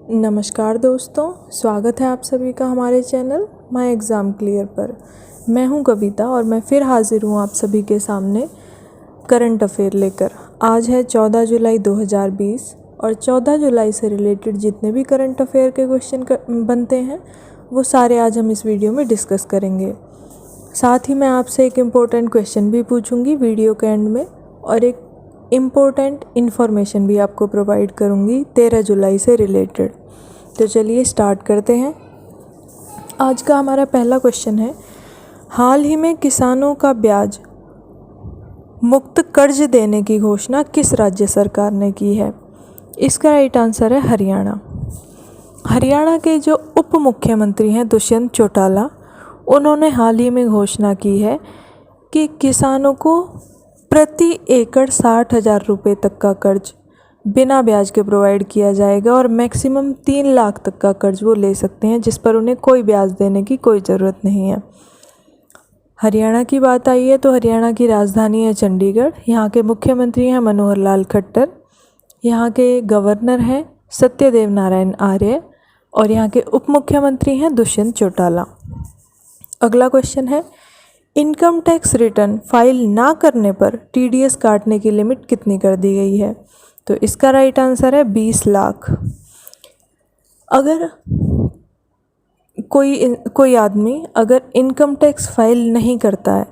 नमस्कार दोस्तों, स्वागत है आप सभी का हमारे चैनल माय एग्ज़ाम क्लियर पर। मैं हूं कविता और मैं फिर हाज़िर हूं आप सभी के सामने करंट अफेयर लेकर। आज है 14 जुलाई 2020 और 14 जुलाई से रिलेटेड जितने भी करंट अफेयर के क्वेश्चन बनते हैं वो सारे आज हम इस वीडियो में डिस्कस करेंगे। साथ ही मैं आपसे एक इम्पोर्टेंट क्वेश्चन भी पूछूंगी वीडियो के एंड में और एक इम्पोर्टेंट इन्फॉर्मेशन भी आपको प्रोवाइड करूंगी 13 जुलाई से रिलेटेड। तो चलिए स्टार्ट करते हैं। आज का हमारा पहला क्वेश्चन है, हाल ही में किसानों का ब्याज मुक्त कर्ज देने की घोषणा किस राज्य सरकार ने की है? इसका राइट आंसर है हरियाणा। हरियाणा के जो उप मुख्यमंत्री हैं दुष्यंत चौटाला, उन्होंने हाल ही में घोषणा की है कि किसानों को प्रति एकड़ 60,000 रुपये तक का कर्ज बिना ब्याज के प्रोवाइड किया जाएगा और मैक्सिमम 3 लाख तक का कर्ज वो ले सकते हैं, जिस पर उन्हें कोई ब्याज देने की कोई ज़रूरत नहीं है। हरियाणा की बात आई है तो हरियाणा की राजधानी है चंडीगढ़। यहाँ के मुख्यमंत्री हैं मनोहर लाल खट्टर, यहाँ के गवर्नर हैं सत्यदेव नारायण आर्य और यहाँ के उप मुख्यमंत्री हैं दुष्यंत चौटाला। अगला क्वेश्चन है, इनकम टैक्स रिटर्न फाइल ना करने पर टीडीएस काटने की लिमिट कितनी कर दी गई है? तो इसका राइट आंसर है 20 लाख। अगर कोई आदमी अगर इनकम टैक्स फाइल नहीं करता है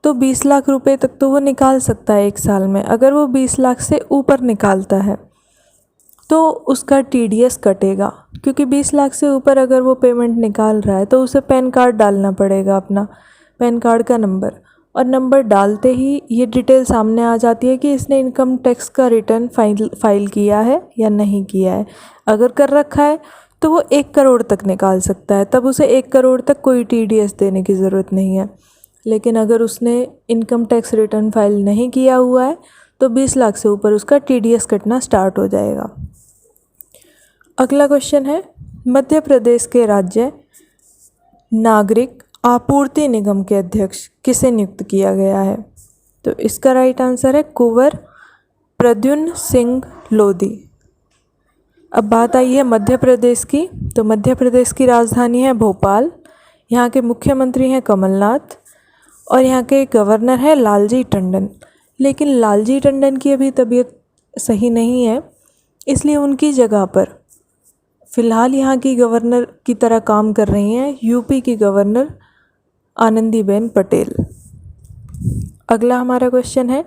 तो 20 लाख रुपए तक तो वो निकाल सकता है एक साल में। अगर वो 20 लाख से ऊपर निकालता है तो उसका टीडीएस कटेगा, क्योंकि 20 लाख से ऊपर अगर वो पेमेंट निकाल रहा है तो उसे पैन कार्ड डालना पड़ेगा, अपना पैन कार्ड का नंबर, और नंबर डालते ही ये डिटेल सामने आ जाती है कि इसने इनकम टैक्स का रिटर्न फाइल किया है या नहीं किया है। अगर कर रखा है तो वो 1 करोड़ तक निकाल सकता है, तब उसे 1 करोड़ तक कोई टीडीएस देने की ज़रूरत नहीं है। लेकिन अगर उसने इनकम टैक्स रिटर्न फाइल नहीं किया हुआ है तो 20 लाख से ऊपर उसका टीडीएस कटना स्टार्ट हो जाएगा। अगला क्वेश्चन है, मध्य प्रदेश के राज्य नागरिक आपूर्ति निगम के अध्यक्ष किसे नियुक्त किया गया है? तो इसका राइट आंसर है कुंवर प्रद्युम्न सिंह लोधी। अब बात आई है मध्य प्रदेश की, तो मध्य प्रदेश की राजधानी है भोपाल, यहाँ के मुख्यमंत्री हैं कमलनाथ और यहाँ के गवर्नर हैं लालजी टंडन। लेकिन लालजी टंडन की अभी तबीयत सही नहीं है, इसलिए उनकी जगह पर फ़िलहाल यहाँ की गवर्नर की तरह काम कर रही हैं यूपी की गवर्नर आनंदीबेन पटेल। अगला हमारा क्वेश्चन है,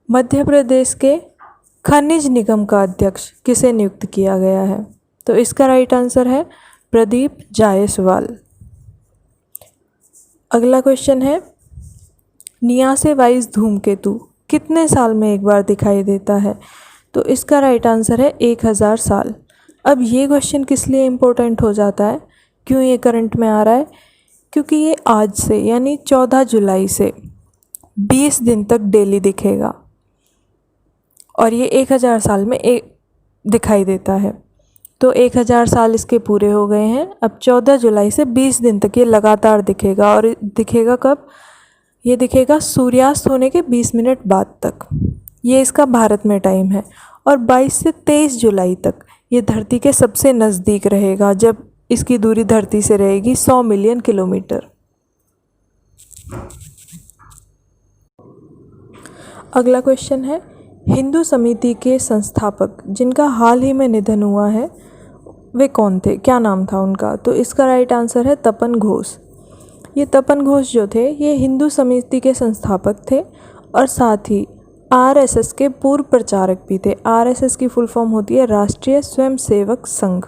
मध्य प्रदेश के खनिज निगम का अध्यक्ष किसे नियुक्त किया गया है? तो इसका राइट आंसर है प्रदीप जायसवाल। अगला क्वेश्चन है, नियासे वाइज धूमकेतु कितने साल में एक बार दिखाई देता है? तो इसका राइट आंसर है 1000 साल। अब ये क्वेश्चन किस लिए इम्पोर्टेंट हो जाता है, क्यों ये करंट में आ रहा है? क्योंकि ये आज से यानी 14 जुलाई से 20 दिन तक डेली दिखेगा और ये 1000 साल में एक दिखाई देता है। तो 1000 साल इसके पूरे हो गए हैं। अब 14 जुलाई से 20 दिन तक ये लगातार दिखेगा और दिखेगा कब? ये दिखेगा सूर्यास्त होने के 20 मिनट बाद तक। ये इसका भारत में टाइम है और 22 से 23 जुलाई तक ये धरती के सबसे नज़दीक रहेगा, जब इसकी दूरी धरती से रहेगी 100 मिलियन किलोमीटर। अगला क्वेश्चन है, हिंदू समिति के संस्थापक जिनका हाल ही में निधन हुआ है वे कौन थे, क्या नाम था उनका? तो इसका राइट आंसर है तपन घोष। ये तपन घोष जो थे ये हिंदू समिति के संस्थापक थे और साथ ही आरएसएस के पूर्व प्रचारक भी थे। आरएसएस की फुल फॉर्म होती है राष्ट्रीय स्वयंसेवक संघ।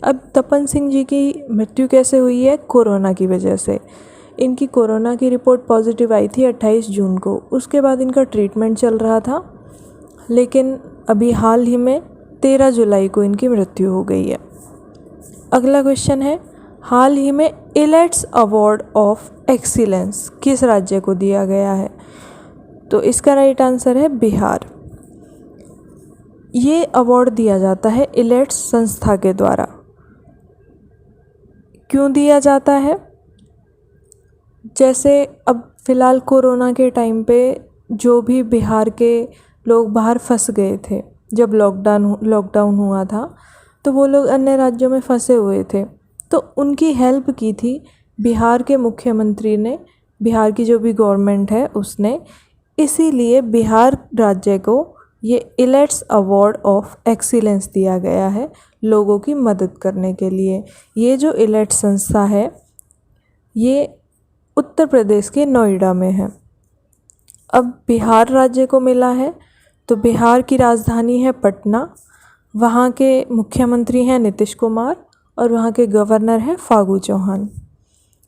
अब तपन सिंह जी की मृत्यु कैसे हुई है? कोरोना की वजह से। इनकी कोरोना की रिपोर्ट पॉजिटिव आई थी 28 जून को। उसके बाद इनका ट्रीटमेंट चल रहा था, लेकिन अभी हाल ही में 13 जुलाई को इनकी मृत्यु हो गई है। अगला क्वेश्चन है, हाल ही में इलेट्स अवार्ड ऑफ एक्सीलेंस किस राज्य को दिया गया है? तो इसका राइट आंसर है बिहार। ये अवार्ड दिया जाता है इलेट्स संस्था के द्वारा। क्यों दिया जाता है? जैसे अब फ़िलहाल कोरोना के टाइम पे जो भी बिहार के लोग बाहर फंस गए थे, जब लॉकडाउन हुआ था, तो वो लोग अन्य राज्यों में फंसे हुए थे, तो उनकी हेल्प की थी बिहार के मुख्यमंत्री ने, बिहार की जो भी गवर्नमेंट है उसने। इसीलिए बिहार राज्य को ये इलेट्स अवार्ड ऑफ एक्सीलेंस दिया गया है लोगों की मदद करने के लिए। ये जो इलेट्स संस्था है ये उत्तर प्रदेश के नोएडा में है। अब बिहार राज्य को मिला है तो बिहार की राजधानी है पटना, वहाँ के मुख्यमंत्री हैं नीतीश कुमार और वहाँ के गवर्नर हैं फागू चौहान।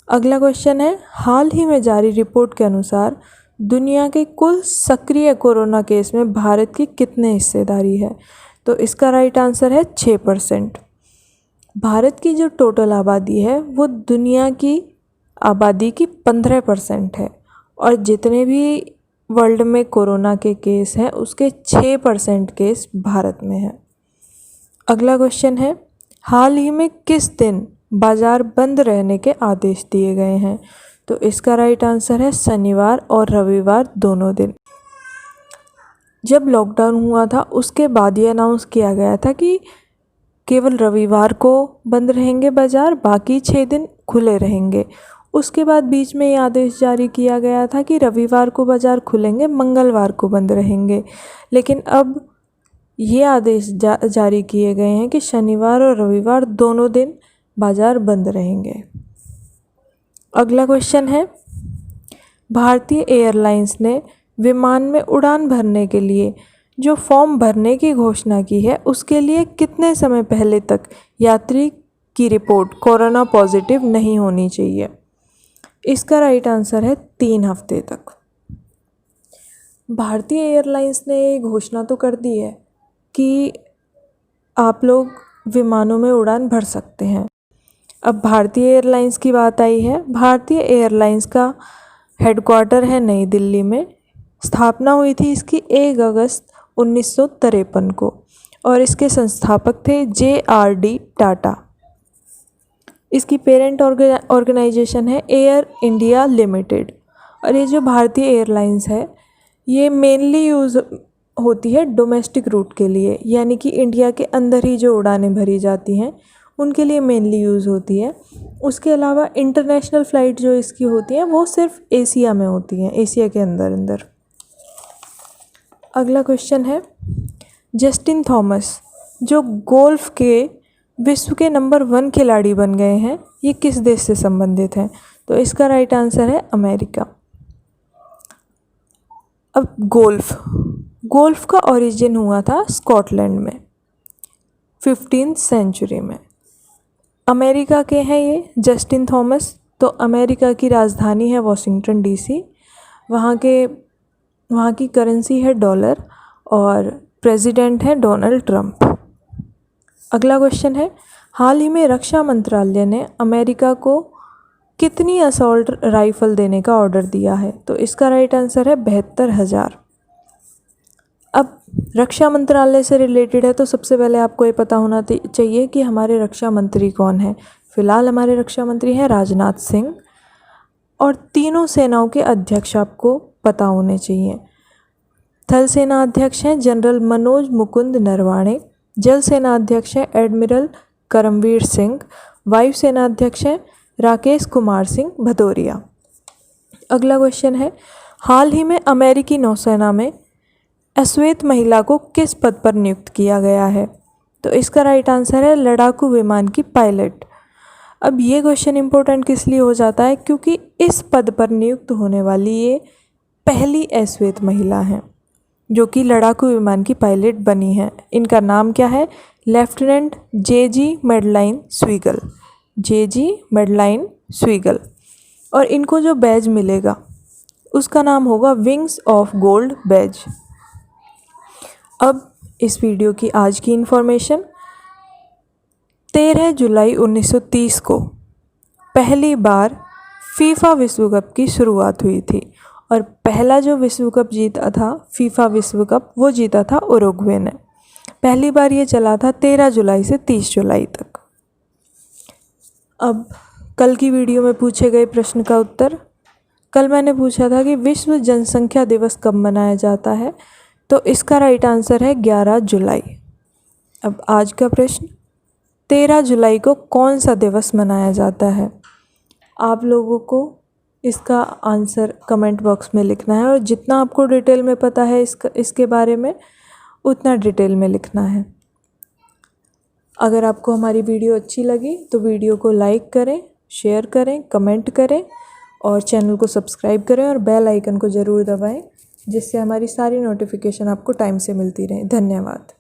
अगला क्वेश्चन है, हाल ही में जारी रिपोर्ट के अनुसार दुनिया के कुल सक्रिय कोरोना केस में भारत की कितने हिस्सेदारी है? तो इसका राइट आंसर है 6%। भारत की जो टोटल आबादी है वो दुनिया की आबादी की 15% है और जितने भी वर्ल्ड में कोरोना के केस हैं उसके 6% केस भारत में है। अगला क्वेश्चन है, हाल ही में किस दिन बाज़ार बंद रहने के आदेश दिए गए हैं? तो इसका राइट आंसर है शनिवार और रविवार दोनों दिन। जब लॉकडाउन हुआ था उसके बाद ये अनाउंस किया गया था कि केवल रविवार को बंद रहेंगे बाज़ार, बाकी 6 दिन खुले रहेंगे। उसके बाद बीच में ये आदेश जारी किया गया था कि रविवार को बाज़ार खुलेंगे, मंगलवार को बंद रहेंगे। लेकिन अब ये आदेश जारी किए गए हैं कि शनिवार और रविवार दोनों दिन बाज़ार बंद रहेंगे। अगला क्वेश्चन है, भारतीय एयरलाइंस ने विमान में उड़ान भरने के लिए जो फॉर्म भरने की घोषणा की है उसके लिए कितने समय पहले तक यात्री की रिपोर्ट कोरोना पॉजिटिव नहीं होनी चाहिए? इसका राइट आंसर है 3 हफ्ते तक। भारतीय एयरलाइंस ने घोषणा तो कर दी है कि आप लोग विमानों में उड़ान भर सकते हैं। अब भारतीय एयरलाइंस की बात आई है। भारतीय एयरलाइंस का हेडक्वार्टर है नई दिल्ली में। स्थापना हुई थी इसकी 1 अगस्त 1953 को और इसके संस्थापक थे JRD टाटा। इसकी पेरेंट ऑर्गेनाइजेशन है एयर इंडिया लिमिटेड। और ये जो भारतीय एयरलाइंस है ये मेनली यूज़ होती है डोमेस्टिक रूट के लिए, यानी कि इंडिया के अंदर ही जो उड़ानें भरी जाती हैं उनके लिए मेनली यूज़ होती है। उसके अलावा इंटरनेशनल फ़्लाइट जो इसकी होती हैं वो सिर्फ एशिया में होती हैं, एशिया के अंदर। अगला क्वेश्चन है, जस्टिन थॉमस जो गोल्फ के विश्व के नंबर 1 खिलाड़ी बन गए हैं ये किस देश से संबंधित हैं? तो इसका राइट आंसर है अमेरिका। अब गोल्फ का ओरिजिन हुआ था स्कॉटलैंड में 15th सेंचुरी में। अमेरिका के हैं ये जस्टिन थॉमस। तो अमेरिका की राजधानी है वॉशिंगटन DC। वहाँ की करेंसी है डॉलर और प्रेसिडेंट है डोनाल्ड ट्रंप। अगला क्वेश्चन है, हाल ही में रक्षा मंत्रालय ने अमेरिका को कितनी असॉल्ट राइफ़ल देने का ऑर्डर दिया है? तो इसका राइट आंसर है 72,000। अब रक्षा मंत्रालय से रिलेटेड है तो सबसे पहले आपको ये पता होना चाहिए कि हमारे रक्षा मंत्री कौन हैं। फ़िलहाल हमारे रक्षा मंत्री हैं राजनाथ सिंह और तीनों सेनाओं के अध्यक्ष आपको पता होने चाहिए। थल सेना अध्यक्ष हैं जनरल मनोज मुकुंद नरवाणे, जल सेना अध्यक्ष हैं एडमिरल करमवीर सिंह, वायु सेना अध्यक्ष हैं राकेश कुमार सिंह भदौरिया। अगला क्वेश्चन है, हाल ही में अमेरिकी नौसेना में अश्वेत महिला को किस पद पर नियुक्त किया गया है? तो इसका राइट आंसर है लड़ाकू विमान की पायलट। अब ये क्वेश्चन इम्पोर्टेंट किस लिए हो जाता है क्योंकि इस पद पर नियुक्त होने वाली ये पहली अश्वेत महिला हैं जो कि लड़ाकू विमान की पायलट बनी हैं। इनका नाम क्या है? Lieutenant JG Madeline Swegle. और इनको जो बैज मिलेगा उसका नाम होगा विंग्स ऑफ गोल्ड बैज। अब इस वीडियो की आज की इन्फॉर्मेशन, 13 जुलाई 1930 को पहली बार फीफा विश्व कप की शुरुआत हुई थी और पहला जो विश्व कप जीता था फीफा विश्व कप वो जीता था उरुग्वे ने। पहली बार ये चला था 13 जुलाई से 30 जुलाई तक। अब कल की वीडियो में पूछे गए प्रश्न का उत्तर। कल मैंने पूछा था कि विश्व जनसंख्या दिवस कब मनाया जाता है? तो इसका राइट आंसर है 11 जुलाई। अब आज का प्रश्न, 13 जुलाई को कौन सा दिवस मनाया जाता है? आप लोगों को इसका आंसर कमेंट बॉक्स में लिखना है और जितना आपको डिटेल में पता है इसके बारे में उतना डिटेल में लिखना है। अगर आपको हमारी वीडियो अच्छी लगी तो वीडियो को लाइक करें, शेयर करें, कमेंट करें और चैनल को सब्सक्राइब करें और बेल आइकन को ज़रूर दबाएं, जिससे हमारी सारी नोटिफिकेशन आपको टाइम से मिलती रहे। धन्यवाद।